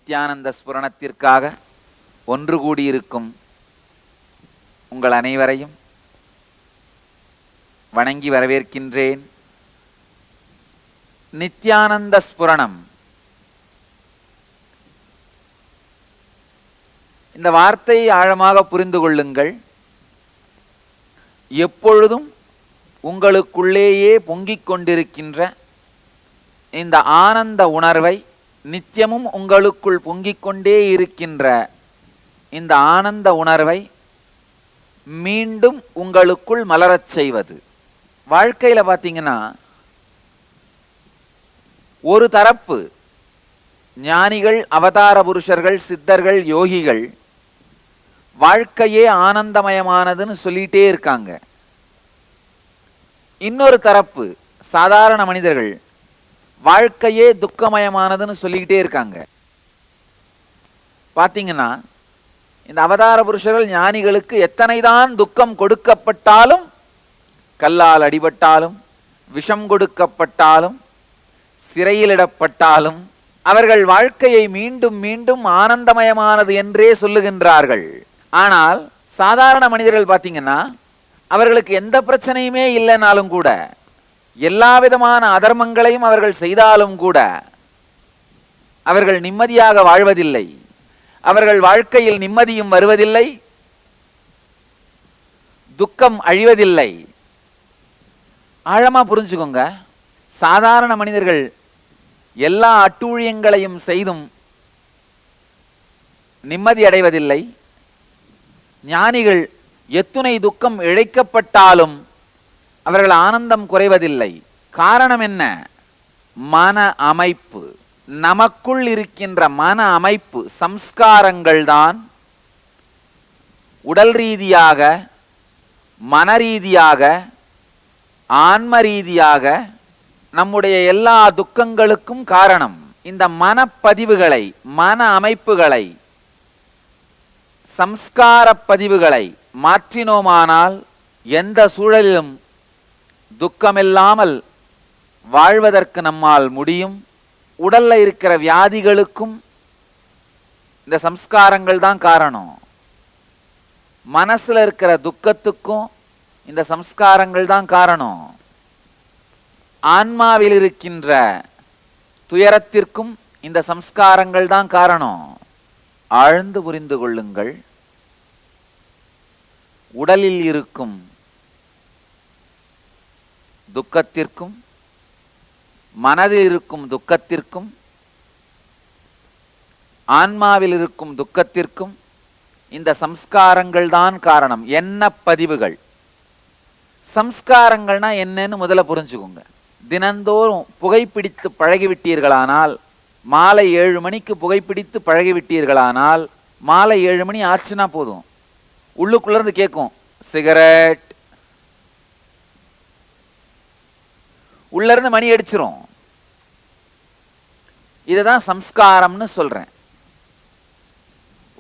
நித்யானந்த ஸ்புரணத்திற்காக ஒன்று கூடியிருக்கும் உங்கள் அனைவரையும் வணங்கி வரவேற்கின்றேன். நித்யானந்த ஸ்புரணம், இந்த வார்த்தையை ஆழமாக புரிந்து கொள்ளுங்கள். எப்பொழுதும் உங்களுக்குள்ளேயே பொங்கிக் கொண்டிருக்கின்ற இந்த ஆனந்த உணர்வை, நித்தியமும் உங்களுக்குள் பொங்கிக் கொண்டே இருக்கின்ற இந்த ஆனந்த உணர்வை மீண்டும் உங்களுக்குள் மலரச் செய்வது. வாழ்க்கையில் பார்த்தீங்கன்னா, ஒரு தரப்பு ஞானிகள், அவதார புருஷர்கள், சித்தர்கள், யோகிகள் வாழ்க்கையே ஆனந்தமயமானதுன்னு சொல்லிட்டே இருக்காங்க. இன்னொரு தரப்பு சாதாரண மனிதர்கள் வாழ்க்கையே துக்கமயமானதுன்னு சொல்லிக்கிட்டே இருக்காங்க. பார்த்தீங்கன்னா, இந்த அவதார புருஷர்கள், ஞானிகளுக்கு எத்தனைதான் துக்கம் கொடுக்கப்பட்டாலும், கல்லால் அடிபட்டாலும், விஷம் கொடுக்கப்பட்டாலும், சிறையிலிடப்பட்டாலும் அவர்கள் வாழ்க்கையை மீண்டும் மீண்டும் ஆனந்தமயமானது என்றே சொல்லுகின்றார்கள். ஆனால் சாதாரண மனிதர்கள் பார்த்தீங்கன்னா, அவர்களுக்கு எந்த பிரச்சனையுமே இல்லைனாலும் கூட, எல்லா விதமான அதர்மங்களையும் அவர்கள் செய்தாலும் கூட அவர்கள் நிம்மதியாக வாழ்வதில்லை. அவர்கள் வாழ்க்கையில் நிம்மதியும் வருவதில்லை, துக்கம் அழிவதில்லை. ஆழமா புரிஞ்சுக்கோங்க. சாதாரண மனிதர்கள் எல்லா அட்டூழியங்களையும் செய்தும் நிம்மதி அடைவதில்லை. ஞானிகள் எத்துணை துக்கம் இழைக்கப்பட்டாலும் அவர்கள் ஆனந்தம் குறைவதில்லை. காரணம் என்ன? மன அமைப்பு. நமக்குள் இருக்கின்ற மன அமைப்பு, சம்ஸ்காரங்கள் தான் உடல் ரீதியாக, மன ரீதியாக, ஆன்ம ரீதியாக நம்முடைய எல்லா துக்கங்களுக்கும் காரணம். இந்த மனப்பதிவுகளை, மன அமைப்புகளை, சம்ஸ்கார பதிவுகளை மாற்றினோமானால் எந்த சூழலிலும் துக்கமில்லாமல் வாழ்வதற்கு நம்மால் முடியும். உடல்ல இருக்கிற வியாதிகளுக்கும் இந்த சம்ஸ்காரங்கள் தான் காரணம். மனசுல இருக்கிற துக்கத்துக்கும் இந்த சம்ஸ்காரங்கள் தான் காரணம். ஆன்மாவில் இருக்கின்ற துயரத்திற்கும் இந்த சம்ஸ்காரங்கள் தான் காரணம். ஆழ்ந்து புரிந்து கொள்ளுங்கள். உடலில் இருக்கும் துக்கத்திற்கும், மனதில் இருக்கும் துக்கத்திற்கும், ஆன்மாவில் இருக்கும் துக்கத்திற்கும் இந்த சம்ஸ்காரங்கள் தான் காரணம். என்ன பதிவுகள். சம்ஸ்காரங்கள்னா என்னன்னு முதல்ல புரிஞ்சுக்கோங்க. தினந்தோறும் புகைப்பிடித்து பழகிவிட்டீர்களானால், மாலை 7 மணிக்கு புகைப்பிடித்து பழகிவிட்டீர்களானால், மாலை 7 மணி ஆச்சுன்னா போதும், உள்ளுக்குள்ள இருந்து கேட்கும் சிகரெட், உள்ள இருந்து மணி அடிச்சிரும். இதுதான் சம்ஸ்காரம்னு சொல்றேன்.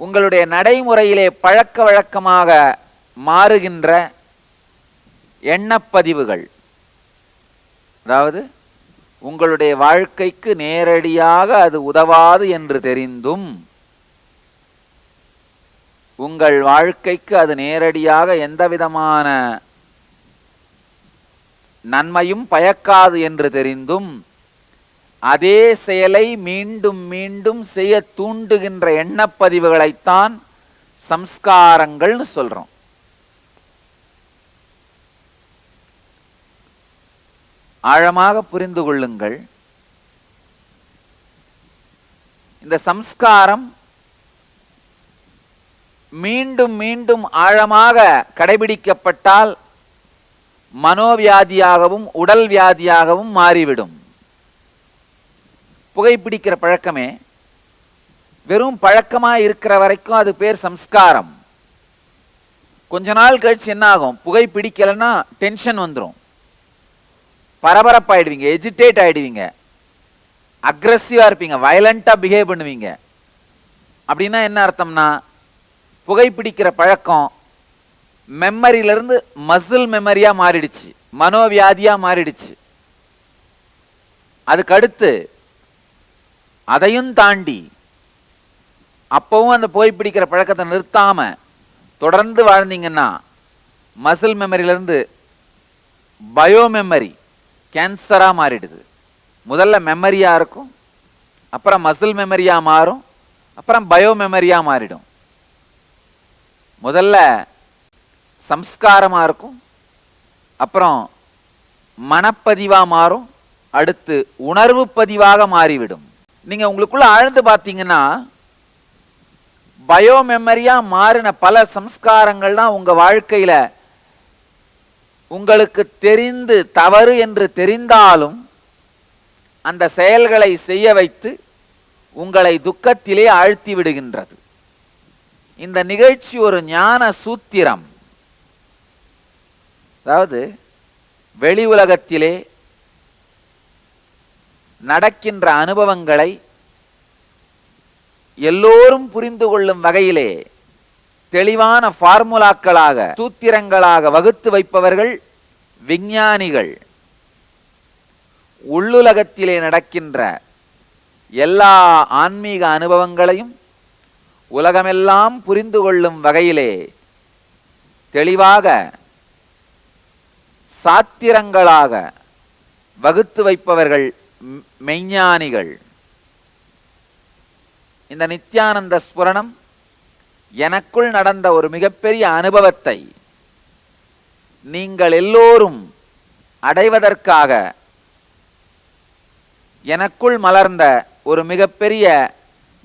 உங்களுடைய நடைமுறையிலே பழக்க வழக்கமாக மாறுகின்ற எண்ணப்பதிவுகள், அதாவது உங்களுடைய வாழ்க்கைக்கு நேரடியாக அது உதவாது என்று தெரிந்தும், உங்கள் வாழ்க்கைக்கு அது நேரடியாக எந்த விதமான நன்மையும் பயக்காது என்று தெரிந்தும் அதே செயலை மீண்டும் மீண்டும் செய்ய தூண்டுகின்ற எண்ணப்பதிவுகளைத்தான் சம்ஸ்காரங்கள்னு சொல்றோம். ஆழமாக புரிந்து கொள்ளுங்கள். இந்த சம்ஸ்காரம் மீண்டும் மீண்டும் ஆழமாக கடைபிடிக்கப்பட்டால் மனோவியாதியாகவும் உடல் வியாதியாகவும் மாறிவிடும். புகைப்பிடிக்கிற பழக்கமே வெறும் பழக்கமா இருக்கிற வரைக்கும் அது பேர் சம்ஸ்காரம். கொஞ்ச நாள் கழிச்சு என்ன ஆகும்? புகைப்பிடிக்கலன்னா டென்ஷன் வந்துடும், பரபரப்பாயிடுவீங்க, எஜிடேட் ஆயிடுவீங்க, அக்ரெசிவா இருப்பீங்க, வயலண்டா பிஹேவ் பண்ணுவீங்க. அப்படின்னா என்ன அர்த்தம்னா, புகைப்பிடிக்கிற பழக்கம் மெமரியிலிருந்து மசில் மெமரியா மாறிடுச்சு, மனோவியாதியா மாறிடுச்சு. அதுக்கு அடுத்து அதையும் தாண்டி அப்பவும் அந்த புகைப்பிடிக்கிற பழக்கத்தை நிறுத்தாம தொடர்ந்து வாழ்ந்தீங்கன்னா மசில் மெமரியிலிருந்து பயோ மெமரி கேன்சராக மாறிடுது. முதல்ல மெமரியாக இருக்கும், அப்புறம் மசில் மெமரியாக மாறும், அப்புறம் பயோ மெமரியாக மாறிடும். முதல்ல சம்ஸ்காரமாக இருக்கும், அப்புறம் மனப்பதிவாக மாறும், அடுத்து உணர்வு பதிவாக மாறிவிடும். நீங்க உங்களுக்குள்ள ஆழ்ந்து பார்த்தீங்கன்னா பயோ மெமரியா மாறின பல சம்ஸ்காரங்கள் தான் உங்க வாழ்க்கையில உங்களுக்கு தெரிந்து தவறு என்று தெரிந்தாலும் அந்த செயல்களை செய்ய வைத்து உங்களை துக்கத்திலே ஆழ்த்தி விடுகின்றது. இந்த நிகழ்ச்சி ஒரு ஞான சூத்திரம். அதாவது வெளி உலகத்திலே நடக்கின்ற அனுபவங்களை எல்லோரும் புரிந்து கொள்ளும் வகையிலே தெளிவான ஃபார்முலாக்களாக சூத்திரங்களாக வகுத்து வைப்பவர்கள் விஞ்ஞானிகள். உள்ளுலகத்திலே நடக்கின்ற எல்லா ஆன்மீக அனுபவங்களையும் உலகமெல்லாம் புரிந்து கொள்ளும் வகையிலே தெளிவாக சாத்திரங்களாக வகுத்து வைப்பவர்கள் மெய்ஞானிகள். இந்த நித்யானந்த ஸ்புரணம் எனக்குள் நடந்த ஒரு மிகப்பெரிய அனுபவத்தை நீங்கள் எல்லோரும் அடைவதற்காக எனக்குள் மலர்ந்த ஒரு மிகப்பெரிய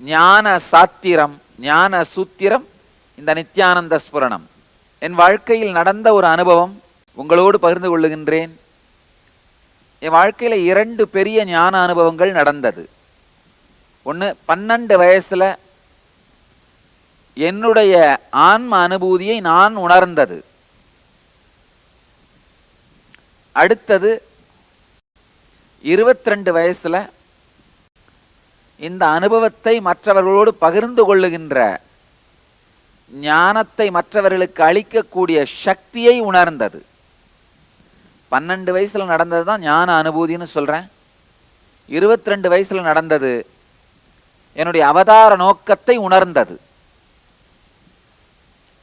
ஞான சாத்திரம், ஞான சூத்திரம் இந்த நித்யானந்த ஸ்புரணம். என் வாழ்க்கையில் நடந்த ஒரு அனுபவம் உங்களோடு பகிர்ந்து கொள்ளுகின்றேன். என் வாழ்க்கையில் 2 பெரிய ஞான அனுபவங்கள் நடந்தது. ஒன்று, 12 வயசுல என்னுடைய ஆன்ம அனுபூதியை நான் உணர்ந்தது. அடுத்தது 22 வயசுல இந்த அனுபவத்தை மற்றவர்களோடு பகிர்ந்து கொள்ளுகின்ற ஞானத்தை மற்றவர்களுக்கு அளிக்கக்கூடிய சக்தியை உணர்ந்தது. 12 வயசுல நடந்தது தான் ஞான அனுபூதின்னு சொல்றேன். 22 வயசுல நடந்தது என்னுடைய அவதார நோக்கத்தை உணர்ந்தது.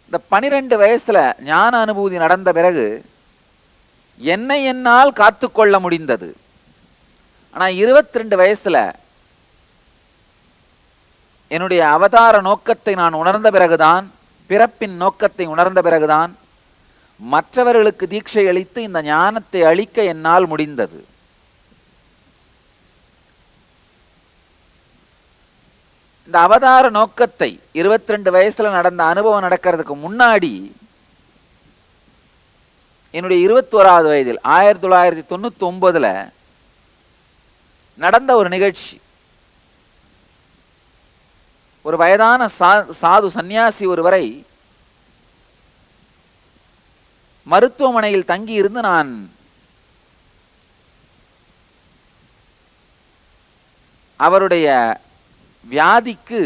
இந்த 12 வயசுல ஞான அனுபூதி நடந்த பிறகு என்னை என்னால் காத்துக்கொள்ள முடிந்தது. ஆனா 22 வயசுல என்னுடைய அவதார நோக்கத்தை நான் உணர்ந்த பிறகுதான், பிறப்பின் நோக்கத்தை உணர்ந்த பிறகுதான் மற்றவர்களுக்கு தீட்சை அளித்து இந்த ஞானத்தை அளிக்க என்னால் முடிந்தது. இந்த அவதார நோக்கத்தை 22 வயசுல நடந்த அனுபவம் நடக்கிறதுக்கு முன்னாடி என்னுடைய 21வது வயதில் 1999ல நடந்த ஒரு நிகழ்ச்சி. ஒரு வயதான சாது சந்நியாசி ஒருவரை மருத்துவமனையில் தங்கி இருந்து நான் அவருடைய வியாதிக்கு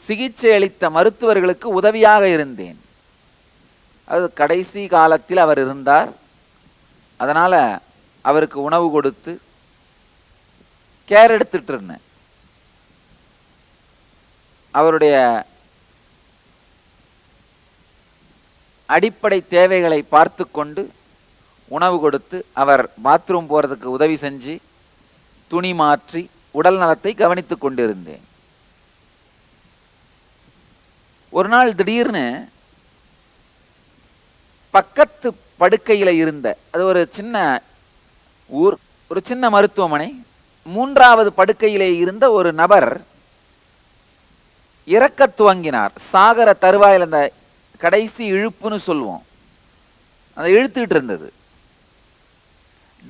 சிகிச்சை அளித்த மருத்துவர்களுக்கு உதவியாக இருந்தேன். அது கடைசி காலத்தில் அவர் இருந்தார். அதனால அவருக்கு உணவு கொடுத்து கேர் எடுத்துட்டு இருந்தேன். அவருடைய அடிப்படை தேவைகளை பார்த்து கொண்டு உணவு கொடுத்து, அவர் பாத்ரூம் போறதுக்கு உதவி செஞ்சு, துணி மாற்றி உடல் நலத்தை கவனித்துக் கொண்டிருந்தேன். ஒரு நாள் திடீர்னு பக்கத்து படுக்கையில் இருந்த, அது ஒரு சின்ன ஊர், ஒரு சின்ன மருத்துவமனை, 3வது படுக்கையிலே இருந்த ஒரு நபர் இறக்க துவங்கினார். சாகர தருவாயில் அந்த கடைசி இழுப்புன்னு சொல்லுவோம், அதை இழுத்துக்கிட்டு இருந்தது.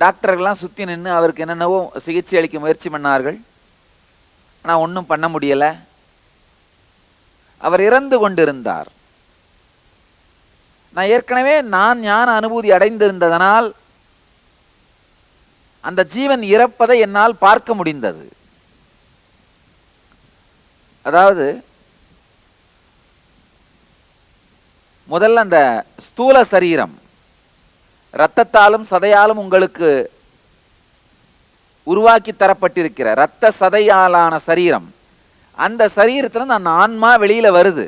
டாக்டர்கள்லாம் சுற்றி நின்று அவருக்கு என்னென்னவோ சிகிச்சை அளிக்க முயற்சி பண்ணார்கள். ஆனால் ஒன்றும் பண்ண முடியலை. அவர் இறந்து கொண்டிருந்தார். நான் ஏற்கனவே ஞான அனுபூதி அடைந்திருந்ததனால் அந்த ஜீவன் இறப்பதை என்னால் பார்க்க முடிந்தது. அதாவது முதல்ல அந்த ஸ்தூல சரீரம் இரத்தத்தாலும் சதையாலும் உங்களுக்கு உருவாக்கி தரப்பட்டிருக்கிற இரத்த சதையாலான சரீரம் அந்த சரீரத்துல அந்த ஆன்மா வெளியில வருது.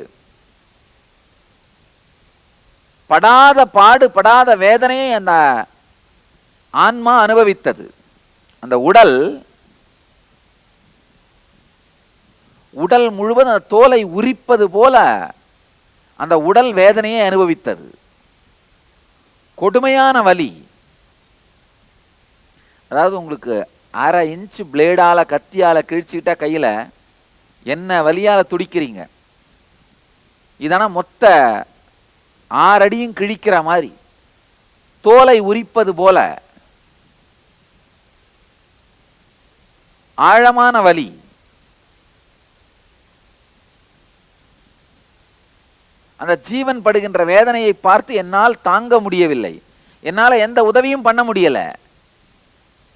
படாத பாடு படாத வேதனையை அந்த ஆன்மா அனுபவித்தது. அந்த உடல் முழுவதும் அந்த தோலை உரிப்பது போல அந்த உடல் வேதனையை அனுபவித்தது. கொடுமையான வலி. அதாவது உங்களுக்கு 1/2 இன்ச் பிளேடால கத்தியால கிழிச்சுக்கிட்டா கையில என்ன வலியால துடிக்கிறீங்க. இதான மொத்த 6 அடியும் கிழிக்கிற மாதிரி தோலை உரிப்பது போல ஆழமான வலி. அந்த ஜீவன் படுகின்ற வேதனையை பார்த்து என்னால் தாங்க முடியவில்லை. என்னால் எந்த உதவியும் பண்ண முடியல.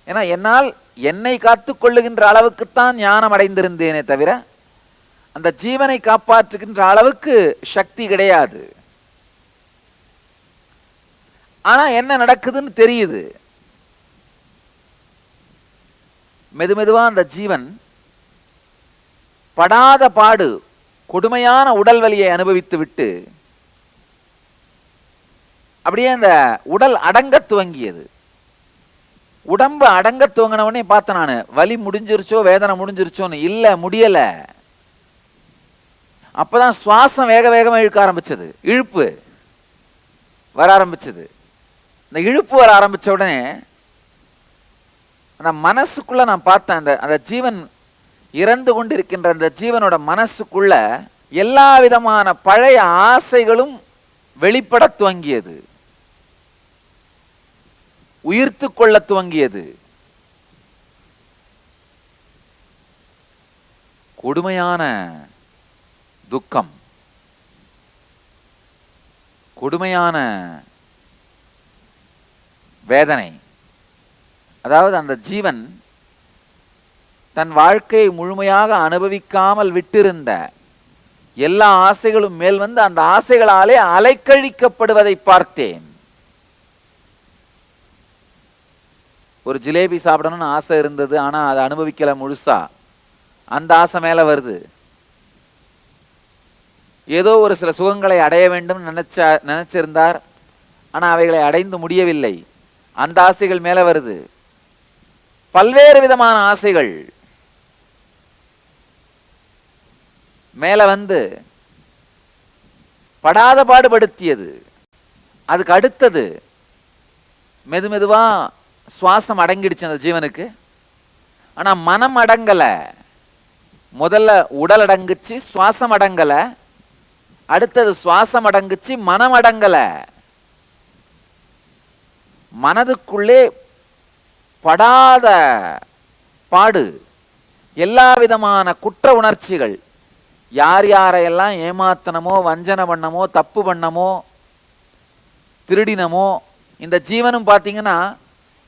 ஏன்னா என்னால் என்னை காத்துக் கொள்ளுகின்ற அளவுக்குத்தான் ஞானம் அடைந்திருந்தேனே தவிர அந்த ஜீவனை காப்பாற்றுகின்ற அளவுக்கு சக்தி கிடையாது. ஆனா என்ன நடக்குதுன்னு தெரியுது. மெதுமெதுவா அந்த ஜீவன் படாத பாடு கொடுமையான உடல் வலியை அனுபவித்து விட்டு அப்படியே அந்த உடல் அடங்க துவங்கியது. உடம்பு அடங்க துவங்கினவனே பார்த்தேன் நான், வலி முடிஞ்சிருச்சோ வேதனை முடிஞ்சிருச்சோன்னு. இல்ல, முடியல. அப்பதான் சுவாசம் வேக வேகமா இழுக்க ஆரம்பிச்சது. இழுப்பு வர ஆரம்பிச்சது. இந்த இழுப்பு வர ஆரம்பிச்ச உடனே அந்த மனசுக்குள்ள நான் பார்த்தேன், அந்த ஜீவன் இறந்து கொண்டிருக்கின்ற அந்த ஜீவனோட மனசுக்குள்ள எல்லா விதமான பழைய ஆசைகளும் வெளிப்பட துவங்கியது, உயிர்த்து கொள்ள துவங்கியது. கொடுமையான துக்கம், கொடுமையான வேதனை. அதாவது அந்த ஜீவன் தன் வாழ்க்கையை முழுமையாக அனுபவிக்காமல் விட்டிருந்த எல்லா ஆசைகளும் மேல் வந்து அந்த ஆசைகளாலே அலைக்கழிக்கப்படுவதை பார்த்தேன். ஒரு ஜிலேபி சாப்பிடணும்னு ஆசை இருந்தது, ஆனா அதை அனுபவிக்கல முழுசா. அந்த ஆசை மேல வருது. ஏதோ ஒரு சில சுகங்களை அடைய வேண்டும் நினைச்சிருந்தார், ஆனா அவைகளை அடைந்து முடியவில்லை. அந்த ஆசைகள் மேல வருது. பல்வேறு விதமான ஆசைகள் மேல வந்து படாத பாடுபடுத்தியது. அதுக்கு அடுத்தது மெதுமெதுவா சுவாசம் அடங்கிடுச்சு அந்த ஜீவனுக்கு. ஆனா மனம் அடங்கல. முதல்ல உடல் அடங்குச்சு, சுவாசம் அடங்கல. அடுத்தது சுவாசம் அடங்குச்சு, மனம் அடங்கல. மனதுக்குள்ளே படாத பாடு, எல்லா விதமான குற்ற உணர்ச்சிகள். யார் யாரையெல்லாம் ஏமாத்தனமோ, வஞ்சனை பண்ணமோ, தப்பு பண்ணமோ, திருடினமோ. இந்த ஜீவனும் பார்த்தீங்கன்னா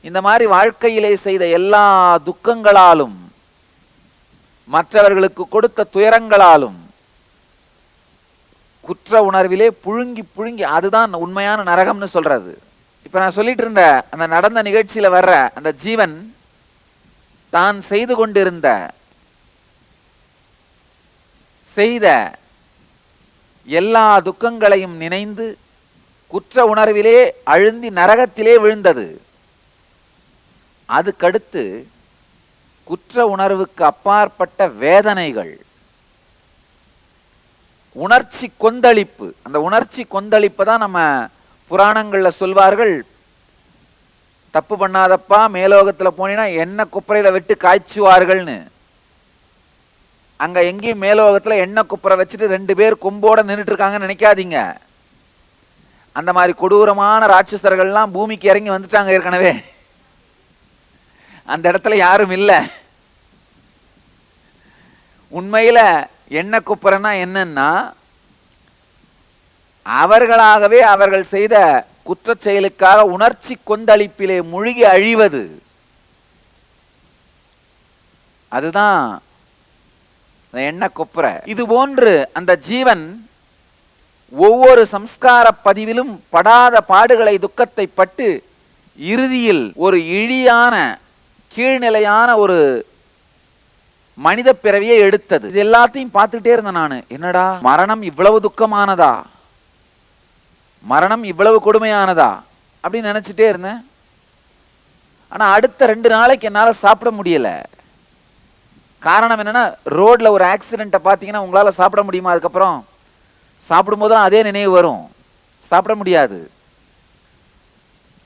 இந்த மாதிரி வாழ்க்கையிலே செய்த எல்லா துக்கங்களாலும், மற்றவர்களுக்கு கொடுத்த துயரங்களாலும், குற்ற உணர்விலே புழுங்கி புழுங்கி, அதுதான் உண்மையான நரகம்னு சொல்றது. இப்ப நான் சொல்லிட்டு இருந்த அந்த நடந்த நிகழ்ச்சியில வர்ற அந்த ஜீவன் தான் செய்து கொண்டிருந்த செய்த எல்லா துக்கங்களையும் நினைந்து குற்ற உணர்விலே அழுந்தி நரகத்திலே விழுந்தது. அதுக்கடுத்து குற்ற உணர்வுக்கு அப்பாற்பட்ட வேதனைகள், உணர்ச்சி கொந்தளிப்பு. அந்த உணர்ச்சி கொந்தளிப்பை தான் நம்ம புராணங்கள்ல சொல்வார்கள். தப்பு பண்ணாதப்பா, மேலோகத்துல போனீங்கன்னா எண்ணெய் குப்பரையில விட்டு காய்ச்சுவார்கள்னு. அங்க எங்கேயும் மேலோகத்துல எண்ணெய் குப்பரை வச்சுட்டு 2 பேர் கொம்போட நின்றுட்டு இருக்காங்கன்னு நினைக்காதீங்க. அந்த மாதிரி கொடூரமான ராட்சசர்கள்லாம் பூமிக்கு இறங்கி வந்துட்டாங்க ஏற்கனவே. அந்த இடத்துல யாரும் இல்லை. உண்மையில எண்ணெய் குப்பரைன்னா என்னன்னா, அவர்களாகவே அவர்கள் செய்த குற்ற செயலுக்காக உணர்ச்சி கொந்தளிப்பிலே மூழ்கி அழிவது. அதுதான் எண்ணெய் கொப்பரை. இது போன்று அந்த ஜீவன் ஒவ்வொரு சம்ஸ்கார பதிவிலும் படாத பாடுகளை, துக்கத்தை பட்டு இறுதியில் ஒரு இழியான கீழ்நிலையான ஒரு மனித பிறவியை எடுத்தது. இது எல்லாத்தையும் பார்த்துட்டே இருந்தேன் நான். என்னடா மரணம் இவ்வளவு துக்கமானதா, மரணம் இவ்வளவு கொடுமையானதா அப்படின்னு நினைச்சிட்டே இருந்தேன். ஆனா அடுத்த 2 நாளைக்கு என்னால சாப்பிட முடியல. காரணம் என்னன்னா, ரோட்ல ஒரு ஆக்சிடென்ட்டை பார்த்தீங்கன்னா உங்களால சாப்பிட முடியுமா? அதுக்கப்புறம் சாப்பிடும் போதுதான் அதே நினைவு வரும், சாப்பிட முடியாது.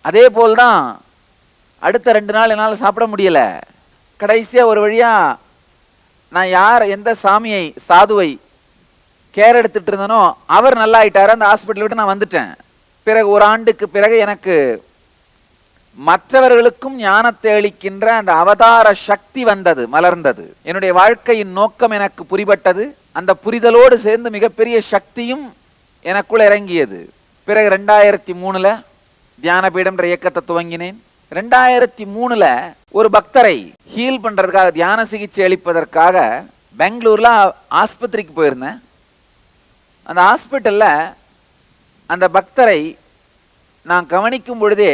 அதே போல்தான் அடுத்த 2 நாள் என்னால் சாப்பிட முடியல. கடைசியா ஒரு வழியா நான் யார் எந்த சாமியை சாதுவை கேர் எடுத்துட்டு இருந்தனோ அவர் நல்லா ஆயிட்டாரு. அந்த ஹாஸ்பிட்டல் விட்டு நான் வந்துட்டேன். பிறகு 1 ஆண்டுக்கு பிறகு எனக்கு மற்றவர்களுக்கும் ஞானத்தை அளிக்கின்ற அந்த அவதார சக்தி வந்தது, மலர்ந்தது. என்னுடைய வாழ்க்கையின் நோக்கம் எனக்கு புரிபட்டது. அந்த புரிதலோடு சேர்ந்து மிகப்பெரிய சக்தியும் எனக்குள்ள இறங்கியது. பிறகு 2003 தியான பீடம் என்ற இயக்கத்தை துவங்கினேன். 2003 ஒரு பக்தரை ஹீல் பண்றதுக்காக, தியான சிகிச்சை அளிப்பதற்காக பெங்களூர்ல ஆஸ்பத்திரிக்கு போயிருந்தேன். அந்த ஹாஸ்பிட்டல்ல அந்த பக்தரை நான் கவனிக்கும் பொழுதே,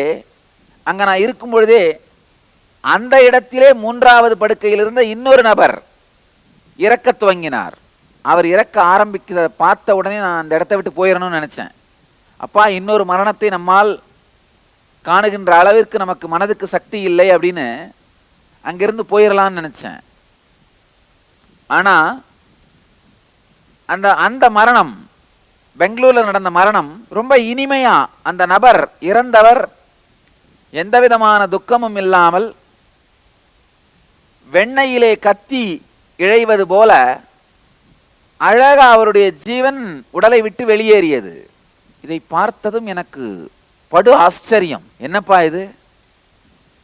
அங்க நான் இருக்கும் பொழுதே, அந்த இடத்திலே 3வது படுக்கையில் இருந்த இன்னொரு நபர் இறக்க துவங்கினார். அவர் இறக்க ஆரம்பிக்கிறத பார்த்த உடனே நான் அந்த இடத்தை விட்டு போயிடணும்னு நினைச்சேன். அப்பா, இன்னொரு மரணத்தை நம்மால் காணுகின்ற அளவிற்கு நமக்கு மனதுக்கு சக்தி இல்லை அப்படின்னு அங்கிருந்து போயிடலான்னு நினைச்சேன். ஆனா அந்த மரணம், பெங்களூர்ல நடந்த மரணம் ரொம்ப இனிமையா, அந்த நபர் இறந்தவர் எந்த விதமான துக்கமும் இல்லாமல் வெண்ணையிலே கத்தி இழைவது போல அழகா அவருடைய ஜீவன் உடலை விட்டு வெளியேறியது. இதை பார்த்ததும் எனக்கு படு ஆச்சரியம். என்னப்பா இது,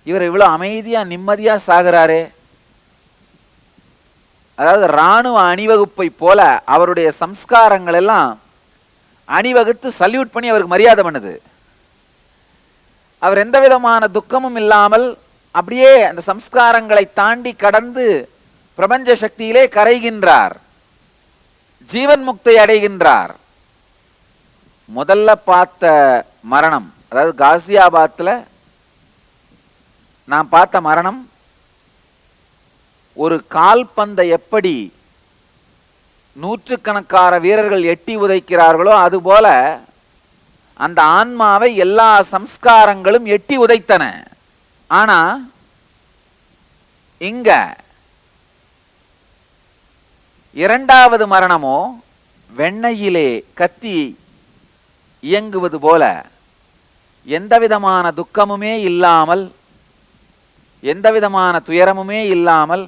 இவர் இவ்வளவு அமைதியா நிம்மதியா சாகிறாரே. அதாவது இராணுவ அணிவகுப்பை போல அவருடைய சம்ஸ்காரங்கள் எல்லாம் அணிவகுத்து சல்யூட் பண்ணி அவருக்கு மரியாதை பண்ணுது. அவர் எந்த விதமான துக்கமும் இல்லாமல் அப்படியே அந்த சம்ஸ்காரங்களை தாண்டி கடந்து பிரபஞ்ச சக்தியிலே கரைகின்றார், ஜீவன் முக்தி அடைகின்றார். முதல்ல பார்த்த மரணம், அதாவது காசியாபாத்ல நான் பார்த்த மரணம், ஒரு கால்பந்தை எப்படி 100கணக்கான வீரர்கள் எட்டி உதைக்கிறார்களோ அதுபோல அந்த ஆன்மாவை எல்லா சம்ஸ்காரங்களும் எட்டி உதைத்தன. ஆனா இங்க 2வது மரணமோ வெண்ணையிலே கத்தி இயங்குவது போல எந்த விதமான துக்கமுமே இல்லாமல், எந்த விதமான துயரமுமே இல்லாமல்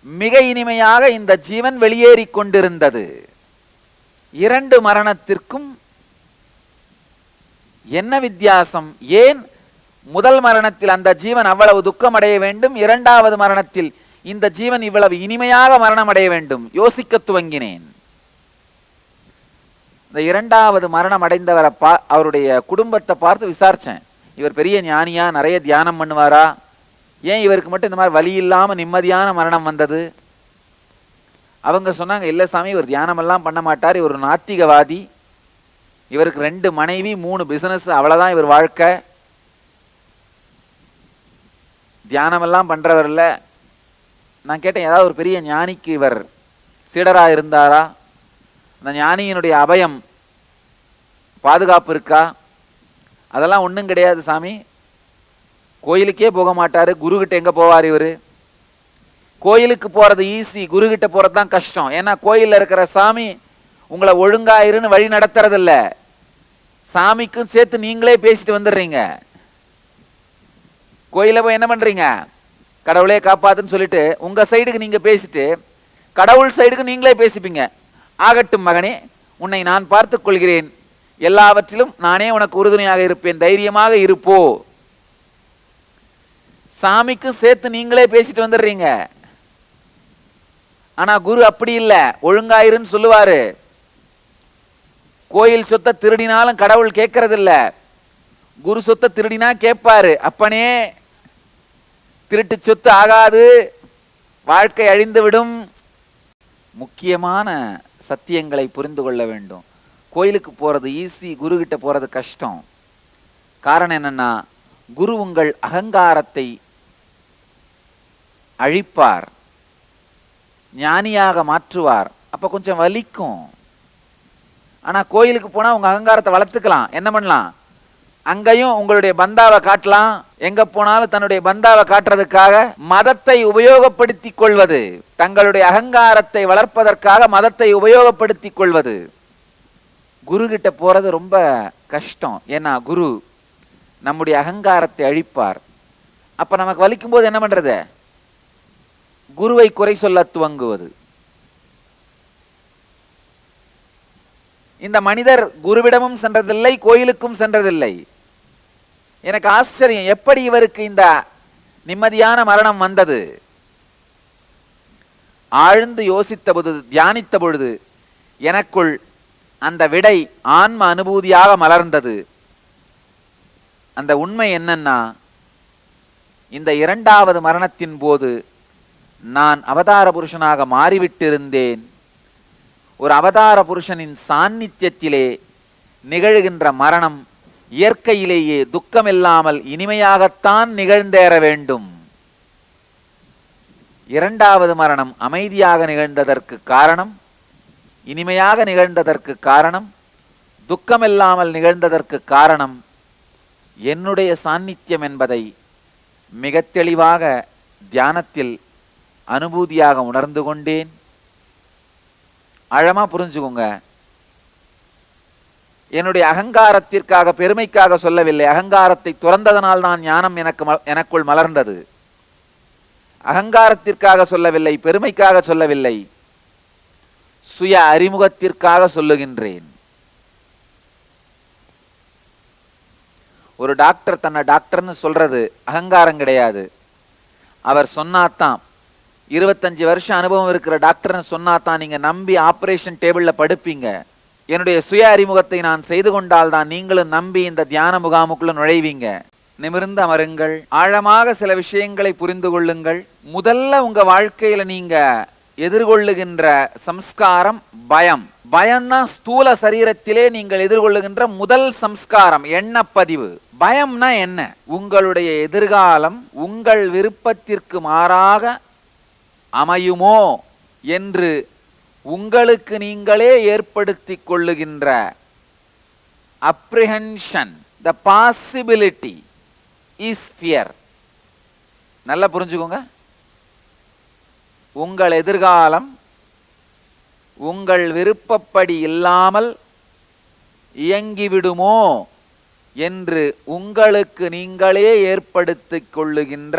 மிக இனிமையாக இந்த ஜீவன் வெளியேறி கொண்டிருந்தது. 2 மரணத்திற்கும் என்ன வித்தியாசம்? ஏன் முதல் மரணத்தில் அந்த ஜீவன் அவ்வளவு துக்கம் அடைய வேண்டும், 2வது மரணத்தில் இந்த ஜீவன் இவ்வளவு இனிமையாக மரணம் அடைய வேண்டும்? யோசிக்க துவங்கினேன். இந்த 2வது மரணம் அடைந்தவரை அவருடைய குடும்பத்தை பார்த்து விசாரிச்சேன். இவர் பெரிய ஞானியா, நிறைய தியானம் பண்ணுவாரா, ஏன் இவருக்கு மட்டும் இந்த மாதிரி வலி இல்லாம நிம்மதியான மரணம் வந்தது? அவங்க சொன்னாங்க, இல்ல சாமி, இவர் தியானம் எல்லாம் பண்ண மாட்டார், இவர் நாத்திகவாதி, இவருக்கு 2 மனைவி 3 பிசினஸ், அவ்வளவுதான் இவர் வாழ்க்கை, தியானம் எல்லாம் பண்றவர் இல்ல. நான் கேட்டேன், ஏதாவது ஒரு பெரிய ஞானிக்கு இவர் சீடரா இருந்தாரா? அந்த ஞானியினுடைய அபயம் பாதுகாப்பு இருக்கா? அதெல்லாம் ஒன்றும் கிடையாது சாமி, கோயிலுக்கே போக மாட்டாரு, குருகிட்ட எங்க போவார் இவரு? கோயிலுக்கு போறது ஈஸி, குருகிட்ட போறது தான் கஷ்டம். ஏன்னா கோயில்ல இருக்கிற சாமி உங்களை ஒழுங்காயிருன்னு வழி நடத்துறதில்ல, சாமிக்கும் சேர்த்து நீங்களே பேசிட்டு வந்துடுறீங்க. கோயில போய் என்ன பண்றீங்க? கடவுளே காப்பாத்துன்னு சொல்லிட்டு உங்க சைடுக்கு நீங்க பேசிட்டு கடவுள் சைடுக்கு நீங்களே பேசிப்பீங்க. ஆகட்டும் மகனே, உன்னை நான் பார்த்துக் கொள்கிறேன், எல்லாவற்றிலும் நானே உனக்கு உறுதுணையாக இருப்பேன், தைரியமாக இருப்போ. சாமிக்கும் சேர்த்து நீங்களே பேசிட்டு வந்துடுறீங்க. ஆனா குரு அப்படி இல்ல, ஒழுங்காயிருன்னு சொல்லுவாரு. கோயில் சொத்தை திருடினாலும் கடவுள் கேட்கறது இல்ல, குரு சொத்தை திருடினா கேட்பாரு. அப்பனே, திருட்டு சொத்து ஆகாது, வாழ்க்கை அழிந்துவிடும். முக்கியமான சத்தியங்களை புரிந்து கொள்ள வேண்டும். கோயிலுக்கு போறது ஈஸி, குரு கிட்ட போறது கஷ்டம். காரணம் என்னன்னா, குரு உங்கள் அகங்காரத்தை அழிப்பார், ஞானியாக மாற்றுவார். அப்ப கொஞ்சம் வலிக்கும். ஆனா கோயிலுக்கு போனா உங்க அகங்காரத்தை வளர்த்துக்கலாம். என்ன பண்ணலாம்? அங்கேயும் உங்களுடைய பந்தாவை காட்டலாம். எங்க போனாலும் தன்னுடைய பந்தாவை காட்டுறதுக்காக மதத்தை உபயோகப்படுத்திக் கொள்வது, தங்களுடைய அகங்காரத்தை வளர்ப்பதற்காக மதத்தை உபயோகப்படுத்திக் கொள்வது. குரு கிட்ட போறது ரொம்ப கஷ்டம். ஏன்னா குரு நம்முடைய அகங்காரத்தை அழிப்பார். அப்ப நமக்கு வலிக்கும் போது என்ன பண்றது? குருவை குறை சொல்ல துவங்குவது. இந்த மனிதர் குருவிடமும் சென்றதில்லை, கோயிலுக்கும் சென்றதில்லை. எனக்கு ஆச்சரியம், எப்படி இவருக்கு இந்த நிம்மதியான மரணம் வந்தது? ஆழ்ந்து யோசித்த பொழுது, தியானித்த பொழுது எனக்குள் அந்த விடை ஆன்ம அனுபூதியாக மலர்ந்தது. அந்த உண்மை என்னன்னா, இந்த இரண்டாவது மரணத்தின் போது நான் அவதார புருஷனாக மாறிவிட்டிருந்தேன். ஒரு அவதார புருஷனின் சாநித்தியத்திலே நிகழ்கின்ற மரணம் இயற்கையிலேயே துக்கமில்லாமல் இனிமையாகத்தான் நிகழ்ந்தேற வேண்டும். இரண்டாவது மரணம் அமைதியாக நிகழ்ந்ததற்கு காரணம், இனிமையாக நிகழ்ந்ததற்கு காரணம், துக்கமில்லாமல் நிகழ்ந்ததற்கு காரணம் என்னுடைய சாநித்தியம் என்பதை மிக தெளிவாக தியானத்தில் அனுபூதியாக உணர்ந்து கொண்டேன். ஆழமா புரிஞ்சுக்கோங்க. என்னுடைய அகங்காரத்திற்காக, பெருமைக்காக சொல்லவில்லை. அகங்காரத்தை துறந்ததனால் தான் ஞானம் எனக்குள் மலர்ந்தது. அகங்காரத்திற்காக சொல்லவில்லை, பெருமைக்காக சொல்லவில்லை, சுய அறிமுகத்திற்காக சொல்லுகின்றேன். ஒரு டாக்டர் தன்னை டாக்டர்னு சொல்றது அகங்காரம் கிடையாது. அவர் சொன்னாதான், 25 வருஷம் அனுபவம் இருக்கிற டாக்டர்னு சொன்னாதான் நீங்க நம்பி ஆபரேஷன் டேபிள்ல படுப்பீங்க. என்னுடைய சுய அறிமுகத்தை நான் செய்து கொண்டால் தான் நீங்களும் நம்பி இந்த தியான முகாமுக்குள்ள நுழைவீங்க. நிமிர்ந்து அமருங்கள். ஆழமாக சில விஷயங்களை புரிந்து கொள்ளுங்கள். முதல்ல உங்க வாழ்க்கையில நீங்க எதிர்கொள்ளுகின்ற சம்ஸ்காரம் பயம். பயம்தான் ஸ்தூல சரீரத்திலே நீங்கள் எதிர்கொள்ளுகின்ற முதல் சம்ஸ்காரம், எண்ணப்பதிவு. பயம்னா என்ன? உங்களுடைய எதிர்காலம் உங்கள் விருப்பத்திற்கு மாறாக அமையுமோ என்று உங்களுக்கு நீங்களே ஏற்படுத்திக் கொள்ளுகின்ற apprehension. The possibility is fear. நல்லா புரிஞ்சுக்கோங்க. உங்கள் எதிர்காலம் உங்கள் விருப்பப்படி இல்லாமல் இயங்கிவிடுமோ என்று உங்களுக்கு நீங்களே ஏற்படுத்திக் கொள்ளுகின்ற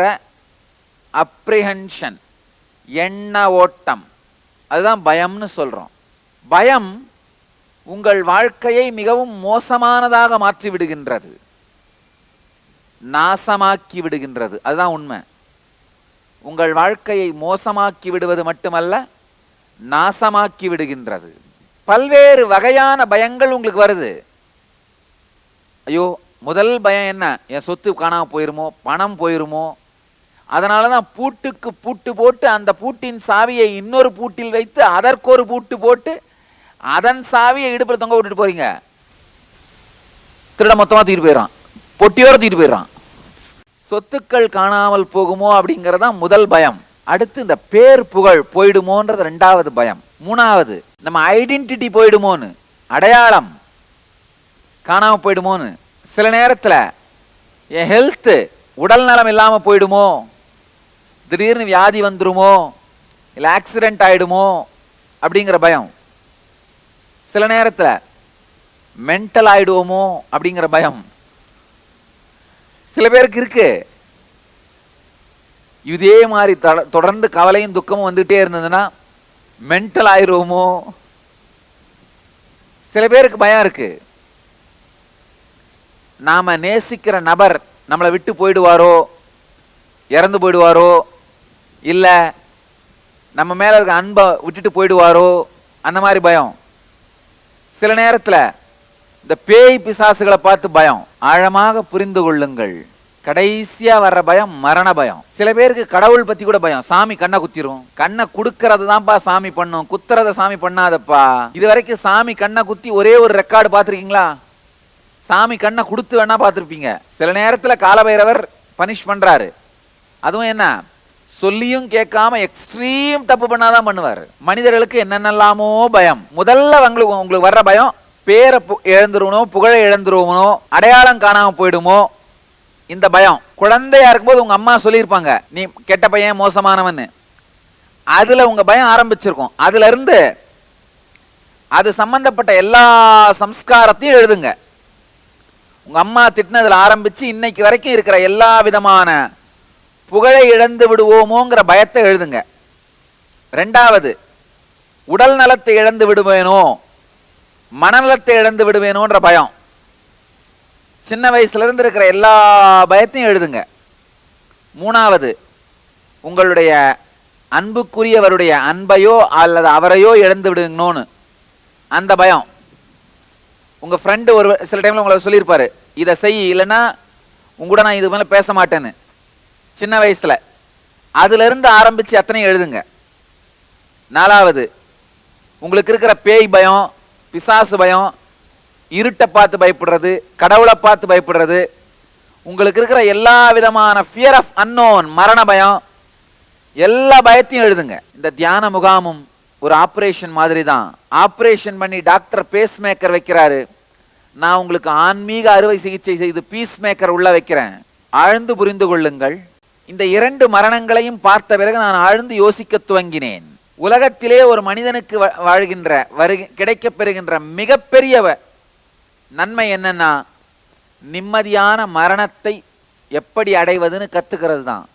அப்ரிஹென்ஷன், எண்ண ஓட்டம், அதுதான் பயம்னு சொல்றோம். பயம் உங்கள் வாழ்க்கையை மிகவும் மோசமானதாக மாற்றி விடுகின்றது, நாசமாக்கி விடுகின்றது. அதுதான் உண்மை. உங்கள் வாழ்க்கையை மோசமாக்கி விடுவது மட்டுமல்ல, நாசமாக்கி விடுகின்றது. பல்வேறு வகையான பயங்கள் உங்களுக்கு வருது. ஐயோ, முதல் பயம் என்ன? என் சொத்து காணாம போயிருமோ, பணம் போயிருமோ. அதனாலதான் பூட்டுக்கு பூட்டு போட்டு அந்த பூட்டின் சாவியை இன்னொரு பூட்டில் வைத்து அதற்கொரு பூட்டு போட்டு அதன் சாவியை இடுப்பில் தொங்க விட்டுட்டு போறீங்க. திருட மொத்தமா தூக்கிட்டு போயிடறான், பொட்டியோட தூக்கிட்டு போயிடறான். சொத்துக்கள் காணாமல் போகுமோ அப்படிங்கறதான் முதல் பயம். அடுத்து இந்த பேர் புகழ் போயிடுமோன்றது ரெண்டாவது பயம். மூணாவது நம்ம ஐடென்டிட்டி போயிடுமோன்னு, அடையாளம் காணாம போயிடுமோன்னு. சில நேரத்துல என் ஹெல்த், உடல் நலம் இல்லாம போயிடுமோ, திடீர்னு வியாதி வந்துருமோ, இல்ல ஆக்சிடென்ட் ஆயிடுமோ அப்படிங்கிற பயம். சில நேரத்துல மென்டல் ஆயிடுவோமோ அப்படிங்கிற பயம் சில பேருக்கு இருக்கு. இதே மாதிரி தொடர்ந்து கவலையும் துக்கமும் வந்துட்டே இருந்ததுன்னா மென்டல் ஆயிடுவோமோ. சில பேருக்கு பயம் இருக்கு, நாம நேசிக்கிற நபர் நம்மளை விட்டு போயிடுவாரோ, இறந்து போயிடுவாரோ, இல்ல நம்ம மேல இருக்க அன்பை விட்டுட்டு போயிடுவாரோ, அந்த மாதிரி பயம். சில நேரத்துல இந்த பேய் பிசாசுகளை பார்த்து பயம். ஆழமாக புரிந்து கொள்ளுங்கள். கடைசியா வர்ற பயம் மரண பயம். சில பேருக்கு கடவுள் பத்தி கூட பயம். சாமி கண்ணை குத்திரும். கண்ணை குடுக்கறது தான்ப்பா சாமி பண்ணும், குத்துறத சாமி பண்ணாதப்பா. இது வரைக்கும் சாமி கண்ணை குத்தி ஒரே ஒரு ரெக்கார்டு பார்த்திருக்கீங்களா? சாமி கண்ணை கொடுத்து வேணா பார்த்திருப்பீங்க. சில நேரத்துல காலபைரவர் பனிஷ் பண்றாரு. அதுவும் என்ன, சொல்லியும் கேட்காம எக்ஸ்ட்ரீம் தப்பு பண்ணாதான் பண்ணுவார். மனிதர்களுக்கு என்னென்னலாமோ பயம். முதல்ல உங்களுக்கு வர்ற பயம் பேரை இழந்துருவனோ, புகழை இழந்துருவனோ, அடையாளம் காணாம போயிடுமோ, இந்த பயம். குழந்தையா இருக்கும்போது உங்க அம்மா சொல்லியிருப்பாங்க நீ கெட்ட பையன், மோசமானவன். அதுல உங்க பயம் ஆரம்பிச்சிருக்கும். அதுல இருந்து அது சம்பந்தப்பட்ட எல்லா சம்ஸ்காரத்தையும் எழுதுங்க. உங்க அம்மா திட்டினதுல ஆரம்பிச்சு இன்னைக்கு வரைக்கும் இருக்கிற எல்லா விதமான புகழை இழந்து விடுவோமோங்கிற பயத்தை எழுதுங்க. ரெண்டாவது, உடல் நலத்தை இழந்து விடுவேனோ, மனநலத்தை இழந்து விடுவேனோன்ற பயம். சின்ன வயசுல இருந்து இருக்கிற எல்லா பயத்தையும் எழுதுங்க. மூணாவது, உங்களுடைய அன்புக்குரியவருடைய அன்பையோ அல்லது அவரையோ இழந்து விடுங்கன்னு அந்த பயம். உங்க ஃப்ரெண்டு ஒரு சில டைம்ல உங்களை சொல்லியிருப்பாரு இதை செய், இல்லைன்னா உங்கூட நான் இது மேல பேச மாட்டேன்னு, சின்ன வயசுல. அதுல இருந்து ஆரம்பிச்சு அத்தனையும் எழுதுங்க. நாலாவது, உங்களுக்கு இருக்கிற பேய் பயம், பிசாசு பயம், இருட்டை பார்த்து பயப்படுறது, கடவுளை பார்த்து பயப்படுறது, உங்களுக்கு இருக்கிற எல்லா விதமான ஃபியர் ஆஃப் அன்னோன், மரண பயம், எல்லா பயத்தையும் எழுதுங்க. இந்த தியான முகாமும் ஒரு ஆபரேஷன் மாதிரி தான். ஆபரேஷன் பண்ணி டாக்டர் பேஸ் மேக்கர் வைக்கிறாரு, நான் உங்களுக்கு ஆன்மீக அறுவை சிகிச்சை செய்து பீஸ் மேக்கர் உள்ள வைக்கிறேன். ஆழ்ந்து புரிந்து கொள்ளுங்கள். இந்த 2 மரணங்களையும் பார்த்த பிறகு நான் ஆழ்ந்து யோசிக்க துவங்கினேன். உலகத்திலே ஒரு மனிதனுக்கு கிடைக்க பெறுகின்ற மிகப்பெரிய நன்மை என்னன்னா, நிம்மதியான மரணத்தை எப்படி அடைவதுன்னு கத்துக்கிறது தான்.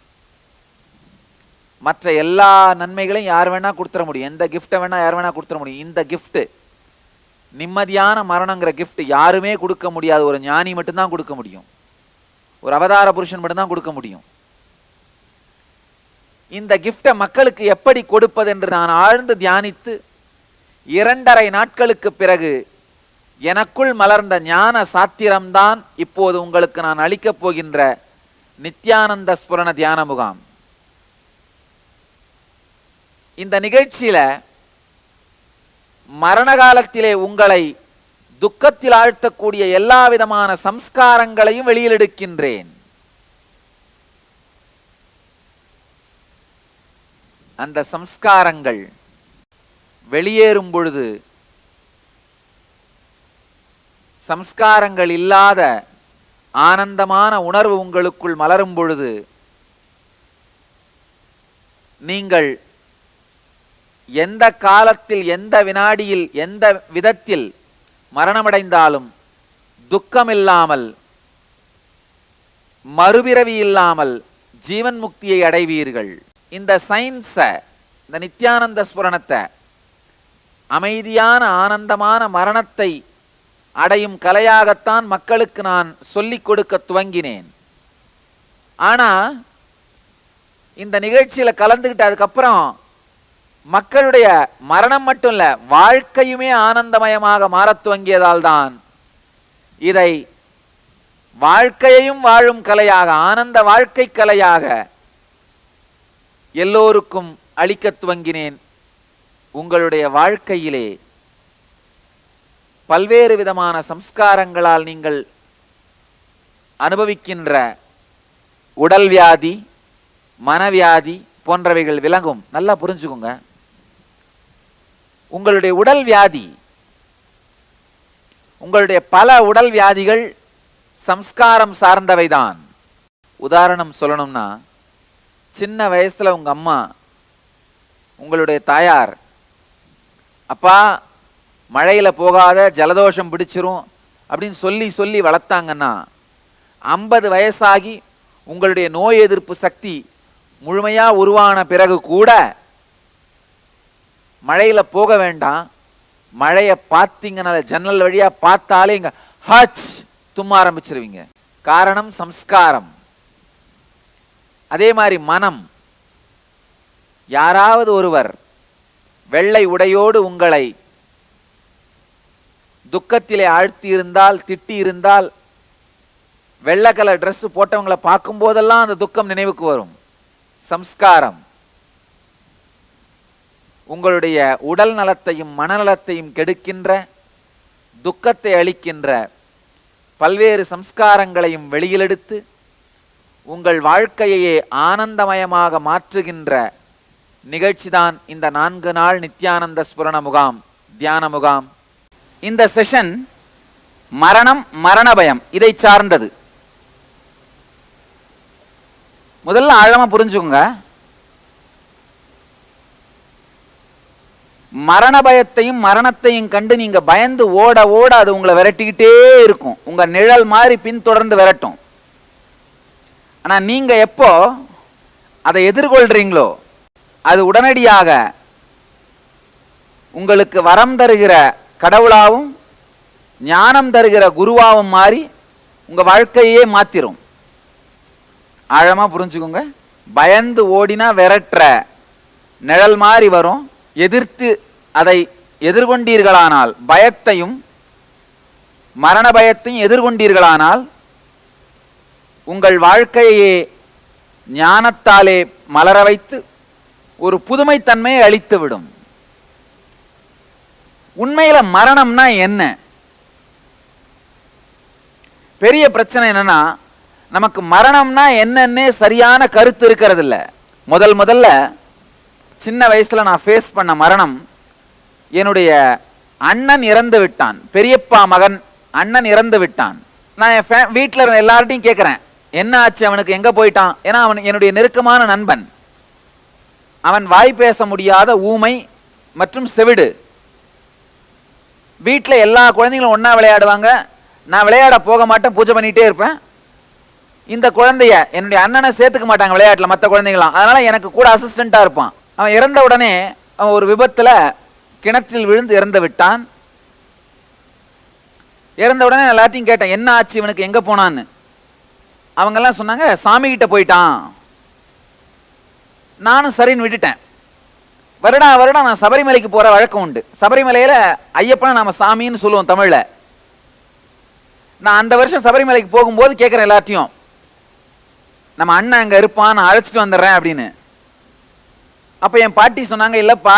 மற்ற எல்லா நன்மைகளையும் யார் வேணா கொடுத்துட முடியும், எந்த கிஃப்டை வேணா யார் வேணா கொடுத்துட முடியும். இந்த கிஃப்ட், நிம்மதியான மரணங்கிற கிஃப்ட் யாருமே கொடுக்க முடியாது. ஒரு ஞானி மட்டும்தான் கொடுக்க முடியும், ஒரு அவதார புருஷன் மட்டும்தான் கொடுக்க முடியும். இந்த கிஃப்டை மக்களுக்கு எப்படி கொடுப்பது என்று நான் ஆழ்ந்து தியானித்து 2.5 நாட்களுக்கு பிறகு எனக்குள் மலர்ந்த ஞான சாத்திரம்தான் இப்போது உங்களுக்கு நான் அளிக்கப் போகின்ற நித்யானந்த ஸ்புரண தியான முகாம். இந்த நிகழ்ச்சியில மரண காலத்திலே உங்களை துக்கத்தில் ஆழ்த்தக்கூடிய எல்லா விதமான சம்ஸ்காரங்களையும் வெளியில் எடுக்கின்றேன். அந்த சம்ஸ்காரங்கள் வெளியேறும் பொழுது, சம்ஸ்காரங்கள் இல்லாத ஆனந்தமான உணர்வு உங்களுக்குள் மலரும் பொழுது, நீங்கள் எந்த காலத்தில், எந்த வினாடியில், எந்த விதத்தில் மரணமடைந்தாலும் துக்கமில்லாமல், மறுபிறவி இல்லாமல் ஜீவன் முக்தியை அடைவீர்கள். இந்த சயின்ஸை, இந்த நித்யானந்த ஸ்புரணத்தை, அமைதியான ஆனந்தமான மரணத்தை அடையும் கலையாகத்தான் மக்களுக்கு நான் சொல்லிக் கொடுக்க துவங்கினேன். ஆனா இந்த நிகழ்ச்சியில கலந்துகிட்டு அதுக்கப்புறம் மக்களுடைய மரணம் மட்டும் இல்ல, வாழ்க்கையுமே ஆனந்தமயமாக மாறத் துவங்கியதால் தான் இதை வாழ்க்கையையும் வாழும் கலையாக, ஆனந்த வாழ்க்கை கலையாக எல்லோருக்கும் அளிக்க துவங்கினேன். உங்களுடைய வாழ்க்கையிலே பல்வேறு விதமான சம்ஸ்காரங்களால் நீங்கள் அனுபவிக்கின்ற உடல் வியாதி, மனவியாதி போன்றவைகள் விளங்கும். நல்லா புரிஞ்சுக்கோங்க. உங்களுடைய உடல் வியாதி, உங்களுடைய பல உடல் வியாதிகள் சம்ஸ்காரம் சார்ந்தவைதான். உதாரணம் சொல்லணும்னா, சின்ன வயசுல உங்க அம்மா, உங்களுடைய தாயார், அப்பா மழையில போகாத, ஜலதோஷம் பிடிச்சிரும் அப்படின்னு சொல்லி சொல்லி வளர்த்தாங்கன்னா, 50 வயசாகி உங்களுடைய நோய் எதிர்ப்பு சக்தி முழுமையா உருவான பிறகு கூட மழையில போக வேண்டாம், மழையை பார்த்தீங்கன்னா ஜன்னல் வழியா பார்த்தாலே இங்க ஹச் தும்ம ஆரம்பிச்சிருவீங்க. காரணம் சம்ஸ்காரம். அதே மாதிரி மனம், யாராவது ஒருவர் வெள்ளை உடையோடு உங்களை துக்கத்திலே ஆழ்த்தி இருந்தால், திட்டி இருந்தால், வெள்ளை கலர் ட்ரெஸ் போட்டவங்களை பார்க்கும் போதெல்லாம் அந்த துக்கம் நினைவுக்கு வரும். சம்ஸ்காரம். உங்களுடைய உடல் நலத்தையும் மனநலத்தையும் கெடுக்கின்ற, துக்கத்தை அளிக்கின்ற பல்வேறு சம்ஸ்காரங்களையும் வெளியிலெடுத்து உங்கள் வாழ்க்கையையே ஆனந்தமயமாக மாற்றுகின்ற நிகழ்ச்சிதான் இந்த 4 நாள் நித்யானந்த ஸ்புரண முகாம், தியான முகாம். இந்த செஷன் மரணம், மரண பயம் இதை சார்ந்தது. முதல்ல ஆழமா புரிஞ்சுக்கோங்க. மரண பயத்தையும் மரணத்தையும் கண்டு நீங்க பயந்து ஓட ஓட அது உங்களை விரட்டிக்கிட்டே இருக்கும். உங்க நிழல் மாதிரி பின்தொடர்ந்து விரட்டும். ஆனா நீங்க எப்போ அதை எதிர்கொள்றீங்களோ அது உடனடியாக உங்களுக்கு வரம் தருகிற கடவுளாவும் ஞானம் தருகிற குருவாவும் மாறி உங்க வாழ்க்கையே மாத்திரும். ஆழமா புரிஞ்சுக்கோங்க. பயந்து ஓடினா விரட்டுற நிழல் மாதிரி வரும். எதிர்த்து அதை எதிர்கொண்டீர்களானால், பயத்தையும் மரண பயத்தையும் எதிர்கொண்டீர்களானால் உங்கள் வாழ்க்கையே ஞானத்தாலே மலர வைத்து ஒரு புதுமைத்தன்மையை அளித்துவிடும். உண்மையில மரணம்னா என்ன? பெரிய பிரச்சனை என்னன்னா, நமக்கு மரணம்னா என்னன்னே சரியான கருத்து இருக்கிறது இல்ல. முதல்ல சின்ன வயசுல நான் ஃபேஸ் பண்ண மரணம், என்னுடைய அண்ணன் இறந்து விட்டான். பெரியப்பா மகன் அண்ணன் இறந்து விட்டான். நான் என் வீட்டில் இருந்த எல்லார்ட்டையும் கேட்குறேன், என்ன ஆச்சு அவனுக்கு, எங்க போயிட்டான்? ஏன்னா அவன் என்னுடைய நெருக்கமான நண்பன். அவன் வாய் பேச முடியாத ஊமை மற்றும் செவிடு. வீட்டில் எல்லா குழந்தைங்களும் ஒன்னா விளையாடுவாங்க. நான் விளையாட போக மாட்டேன், பூஜை பண்ணிட்டே இருப்பேன். இந்த குழந்தைய என்னுடைய அண்ணனை சேர்த்துக்க மாட்டாங்க விளையாட்டுல மற்ற குழந்தைங்களாம். அதனால எனக்கு கூட அசிஸ்டண்டா இருப்பான். அவன் இறந்த உடனே அவன் ஒரு விபத்துல கிணற்றில் விழுந்து இறந்து விட்டான். இறந்த உடனே எல்லாத்தையும் கேட்டேன், என்ன ஆச்சு இவனுக்கு, எங்க போனான்னு. அவங்க எல்லாம் சொன்னாங்க, சாமி கிட்ட போயிட்டான். நானும் சரின்னு விட்டுட்டேன். வருடம் நான் சபரிமலைக்கு போற வழக்கம் உண்டு. சபரிமலையில ஐயப்பனை நாம சாமின்னு சொல்லுவோம் தமிழ்ல. நான் அந்த வருஷம் சபரிமலைக்கு போகும்போது கேட்கிறேன் எல்லாத்தையும், நம்ம அண்ணன் அங்க இருப்பான், நான் அழைச்சிட்டு வந்துடுறேன் அப்படின்னு. அப்ப என் பாட்டி சொன்னாங்க, இல்லப்பா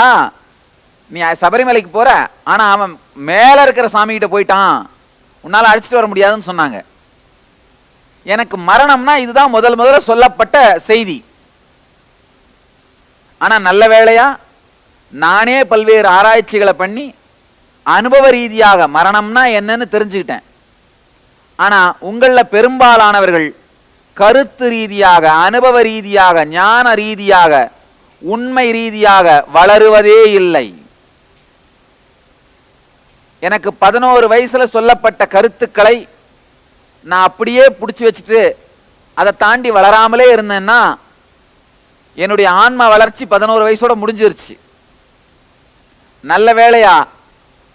நீ சபரிமலைக்கு போற, ஆனா அவன் மேல இருக்கிற சாமி கிட்ட போயிட்டான், உன்னால அழைச்சிட்டு வர முடியாதுன்னு சொன்னாங்க. எனக்கு மரணம்னா இதுதான் முதல்ல சொல்லப்பட்ட செய்தி. ஆனா நல்ல வேளையா நானே பல்வேறு ஆராய்ச்சிகளை பண்ணி அனுபவ ரீதியாக மரணம்னா என்னன்னு தெரிஞ்சுக்கிட்டேன். ஆனா உங்கள பெரும்பாலானவர்கள் கருத்து ரீதியாக, அனுபவ ரீதியாக, ஞான ரீதியாக, உண்மை ரீதியாக வளருவதே இல்லை. எனக்கு 11 வயசுல சொல்லப்பட்ட கருத்துக்களை நான் அப்படியே பிடிச்சி வச்சுட்டு அதை தாண்டி வளராமலே இருந்தேன்னா என்னுடைய ஆன்ம வளர்ச்சி 11 வயசோட முடிஞ்சிருச்சு. நல்ல வேளையா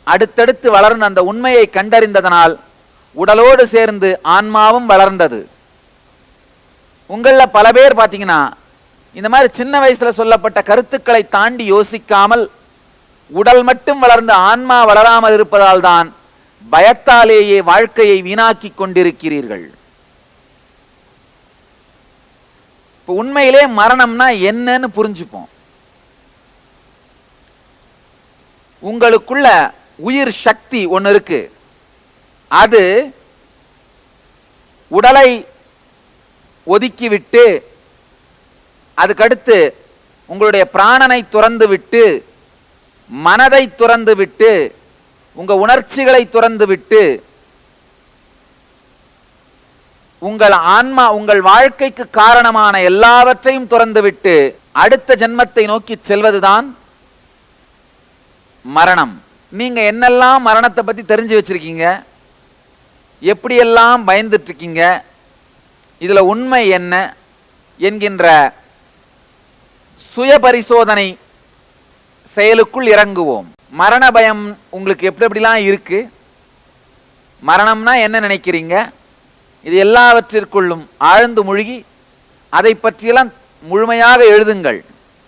அடுத்தடுத்து வளர்ந்த அந்த உண்மையை கண்டறிந்ததனால் உடலோடு சேர்ந்து ஆன்மாவும் வளர்ந்தது. உங்கள பல பேர் பாத்தீங்கன்னா இந்த மாதிரி சின்ன வயசுல சொல்லப்பட்ட கருத்துக்களை தாண்டி யோசிக்காமல் உடல் மட்டும் வளர்ந்து ஆன்மா வளராமல் இருப்பதால் தான் பயத்தாலேயே வாழ்க்கையை வீணாக்கி கொண்டிருக்கிறீர்கள். இப்போ உண்மையிலே மரணம்னா என்னன்னு புரிஞ்சுப்போம். உங்களுக்குள்ள உயிர் சக்தி ஒன்று இருக்கு. அது உடலை ஒதுக்கிவிட்டு அதுக்கடுத்து உங்களுடைய பிராணனை துறந்து விட்டு, மனதை துறந்து விட்டு, உங்க உணர்ச்சிகளை துறந்து விட்டு, உங்கள் ஆன்மா, உங்கள் வாழ்க்கைக்கு காரணமான எல்லாவற்றையும் துறந்து விட்டு அடுத்த ஜென்மத்தை நோக்கி செல்வதுதான் மரணம். நீங்க என்னெல்லாம் மரணத்தை பத்தி தெரிஞ்சு வச்சிருக்கீங்க, எப்படியெல்லாம் பயந்துட்டு இருக்கீங்க, இதுல உண்மை என்ன என்கின்ற சுய பரிசோதனை செயலுக்குள் இறங்குவோம். மரண பயம் உங்களுக்கு எப்படிலாம் இருக்கு, மரணம்னா என்ன நினைக்கிறீங்க, இது எல்லாவற்றிற்குள்ளும் ஆழ்ந்து மூழ்கி அதை பற்றியெல்லாம் முழுமையாக எழுதுங்கள்.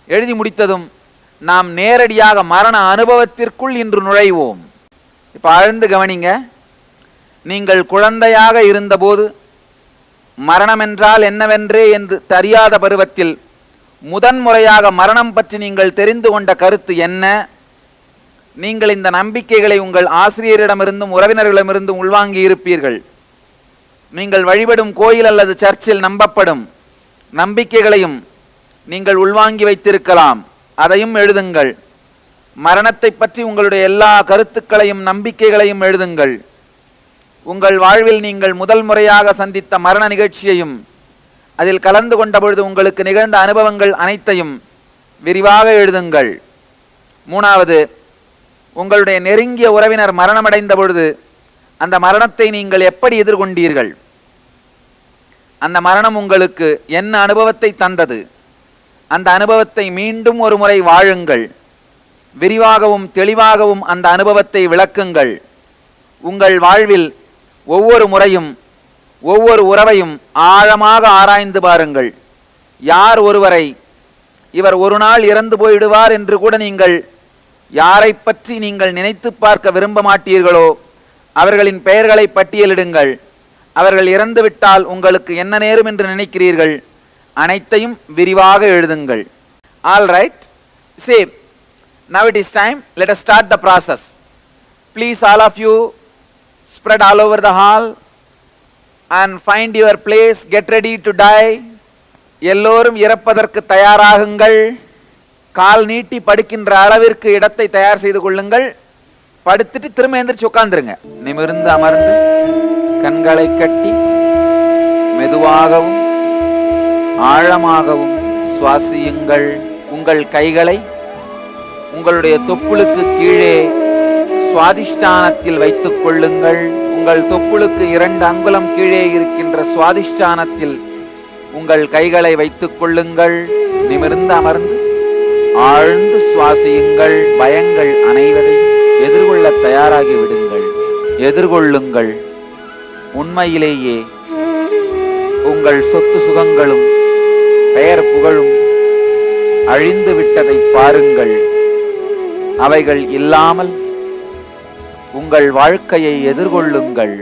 எழுதி முடித்ததும் நாம் நேரடியாக மரண அனுபவத்திற்குள் இன்று நுழைவோம். இப்ப ஆழ்ந்து கவனிங்க. நீங்கள் குழந்தையாக இருந்தபோது மரணம் என்றால் என்னவென்றே என்று தெரியாத பருவத்தில் முதன்முறையாக மரணம் பற்றி நீங்கள் தெரிந்து கொண்ட கருத்து என்ன? நீங்கள் இந்த நம்பிக்கைகளை உங்கள் ஆசிரியரிடமிருந்தும் உறவினர்களிடமிருந்தும் உள்வாங்கி இருப்பீர்கள். நீங்கள் வழிபடும் கோயில் அல்லது சர்ச்சில் நம்பப்படும் நம்பிக்கைகளையும் நீங்கள் உள்வாங்கி வைத்திருக்கலாம், அதையும் எழுதுங்கள். மரணத்தை பற்றி உங்களுடைய எல்லா கருத்துக்களையும் நம்பிக்கைகளையும் எழுதுங்கள். உங்கள் வாழ்வில் நீங்கள் முதல் முறையாக சந்தித்த மரண நிகழ்ச்சியையும் அதில் கலந்து கொண்ட பொழுது உங்களுக்கு நிகழ்ந்த அனுபவங்கள் அனைத்தையும் விரிவாக எழுதுங்கள். மூணாவது, உங்களுடைய நெருங்கிய உறவினர் மரணமடைந்த பொழுது அந்த மரணத்தை நீங்கள் எப்படி எதிர்கொண்டீர்கள்? அந்த மரணம் உங்களுக்கு என்ன அனுபவத்தை தந்தது? அந்த அனுபவத்தை மீண்டும் ஒரு முறை வாழுங்கள். விரிவாகவும் தெளிவாகவும் அந்த அனுபவத்தை விளக்குங்கள். உங்கள் வாழ்வில் ஒவ்வொரு முறையும் ஒவ்வொரு உறவையும் ஆழமாக ஆராய்ந்து பாருங்கள். யார் ஒருவரை இவர் ஒரு நாள் இறந்து போய்விடுவார் என்று கூட நீங்கள் யாரை பற்றி நீங்கள் நினைத்து பார்க்க விரும்ப மாட்டீர்களோ அவர்களின் பெயர்களை பட்டியலிடுங்கள். அவர்கள் இறந்துவிட்டால் உங்களுக்கு என்ன நேரும் என்று நினைக்கிறீர்கள்? அனைத்தையும் விரிவாக எழுதுங்கள். All right, say now it is time, let us start the process. Please all of you spread all over the hall and find your place, get ready to die. எல்லோரும் இறப்பதற்கு தயாராகுங்கள். கால் நீட்டி படுக்கின்ற அளவிற்கு இடத்தை தயார் செய்து கொள்ளுங்கள். படுத்துட்டு திரும்ப எந்திரிச்சு உட்கார்ந்துருங்க. நிமிர்ந்து அமர்ந்து கண்களை கட்டி மெதுவாகவும் ஆழமாகவும் சுவாசியுங்கள். உங்கள் கைகளை உங்களுடைய தொப்புளுக்கு கீழே சுவாதிஷ்டானத்தில் வைத்துக் கொள்ளுங்கள். உங்கள் தொப்புளுக்கு 2 அங்குலம் கீழே இருக்கின்ற சுவாதிஷ்டானத்தில் உங்கள் கைகளை வைத்துக் கொள்ளுங்கள். நிமிர்ந்து அமர்ந்து ஆழ்ந்து சுவாசியுங்கள். பயங்கள் அனைவரையும் எதிர்கொள்ள தயாராகி விடுங்கள். எதிர்கொள்ளுங்கள். உண்மையிலேயே உங்கள் சொத்து சுகங்களும் பெயர் புகழும் அழிந்து விட்டதை பாருங்கள். அவைகள் இல்லாமல் உங்கள் வாழ்க்கையை எதிர்கொள்ளுங்கள்.